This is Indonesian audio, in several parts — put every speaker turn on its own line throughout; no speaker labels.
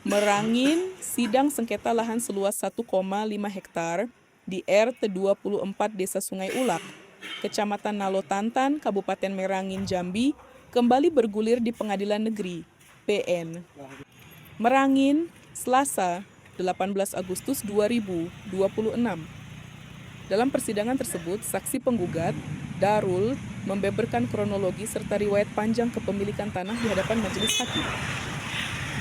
Merangin sidang sengketa lahan seluas 1,5 hektar di RT 24 Desa Sungai Ulak, Kecamatan Nalotantan, Kabupaten Merangin, Jambi, kembali bergulir di Pengadilan Negeri PN Merangin, Selasa, 18 Agustus 2026. Dalam persidangan tersebut, saksi penggugat, Darul, membeberkan kronologi serta riwayat panjang kepemilikan tanah di hadapan majelis hakim.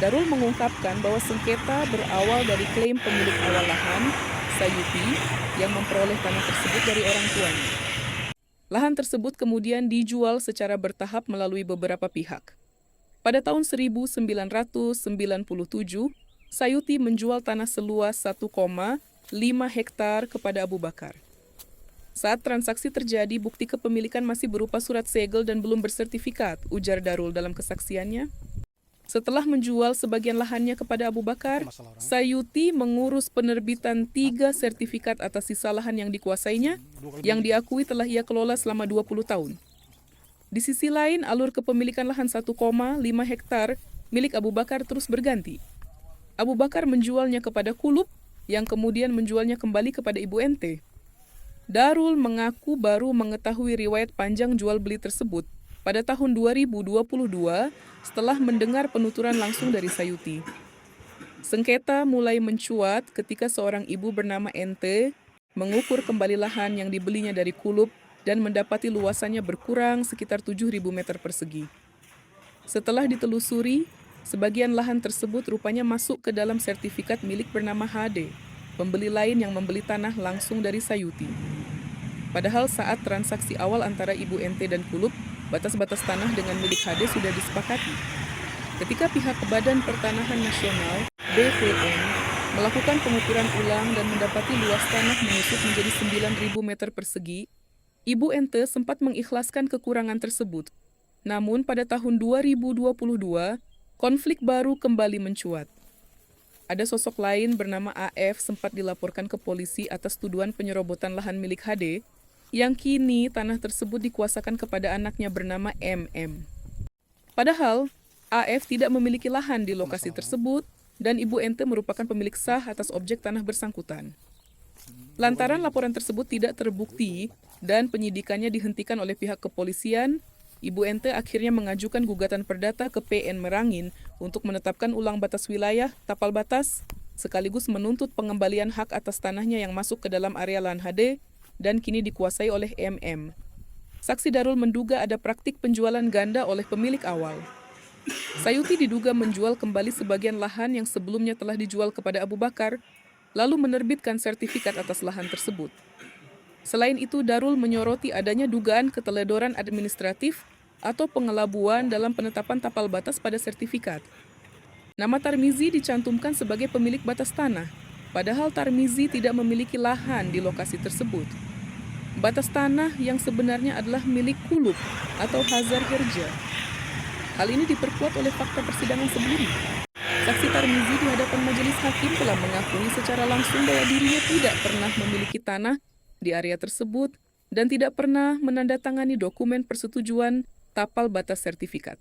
Darul mengungkapkan bahwa sengketa berawal dari klaim pemilik awal lahan, Sayuti, yang memperoleh tanah tersebut dari orang tuanya. Lahan tersebut kemudian dijual secara bertahap melalui beberapa pihak. Pada tahun 1997, Sayuti menjual tanah seluas 1,5 hektar kepada Abu Bakar. Saat transaksi terjadi, bukti kepemilikan masih berupa surat segel dan belum bersertifikat, ujar Darul dalam kesaksiannya. Setelah menjual sebagian lahannya kepada Abu Bakar, Sayuti mengurus penerbitan 3 sertifikat atas sisa lahan yang dikuasainya, yang diakui telah ia kelola selama 20 tahun. Di sisi lain, alur kepemilikan lahan 1,5 hektar milik Abu Bakar terus berganti. Abu Bakar menjualnya kepada Kulub, yang kemudian menjualnya kembali kepada Ibu Ente. Darul mengaku baru mengetahui riwayat panjang jual beli tersebut pada tahun 2022 setelah mendengar penuturan langsung dari Sayuti. Sengketa mulai mencuat ketika seorang ibu bernama Ente mengukur kembali lahan yang dibelinya dari Kulub dan mendapati luasannya berkurang sekitar 7.000 meter persegi. Setelah ditelusuri, sebagian lahan tersebut rupanya masuk ke dalam sertifikat milik bernama HD, pembeli lain yang membeli tanah langsung dari Sayuti. Padahal saat transaksi awal antara Ibu Ente dan Kulub, batas-batas tanah dengan milik HD sudah disepakati. Ketika pihak Badan Pertanahan Nasional (BPN) melakukan pengukuran ulang dan mendapati luas tanah menyusut menjadi 9.000 meter persegi, Ibu Ente sempat mengikhlaskan kekurangan tersebut. Namun pada tahun 2022, konflik baru kembali mencuat. Ada sosok lain bernama AF sempat dilaporkan ke polisi atas tuduhan penyerobotan lahan milik HD, yang kini tanah tersebut dikuasakan kepada anaknya bernama MM. Padahal, AF tidak memiliki lahan di lokasi tersebut dan Ibu Ente merupakan pemilik sah atas objek tanah bersangkutan. Lantaran laporan tersebut tidak terbukti dan penyidikannya dihentikan oleh pihak kepolisian, Ibu Ente akhirnya mengajukan gugatan perdata ke PN Merangin untuk menetapkan ulang batas wilayah, tapal batas, sekaligus menuntut pengembalian hak atas tanahnya yang masuk ke dalam area lahan HD dan kini dikuasai oleh MM. Saksi Darul menduga ada praktik penjualan ganda oleh pemilik awal. Sayuti diduga menjual kembali sebagian lahan yang sebelumnya telah dijual kepada Abu Bakar, lalu menerbitkan sertifikat atas lahan tersebut. Selain itu, Darul menyoroti adanya dugaan keteledoran administratif atau pengelabuan dalam penetapan tapal batas pada sertifikat. Nama Tarmizi dicantumkan sebagai pemilik batas tanah, padahal Tarmizi tidak memiliki lahan di lokasi tersebut. Batas tanah yang sebenarnya adalah milik Kulub atau Hazar Herja. Hal ini diperkuat oleh fakta persidangan sebelumnya. Saksi Tarmizi di hadapan majelis hakim telah mengakui secara langsung bahwa dirinya tidak pernah memiliki tanah di area tersebut dan tidak pernah menandatangani dokumen persetujuan tapal batas sertifikat.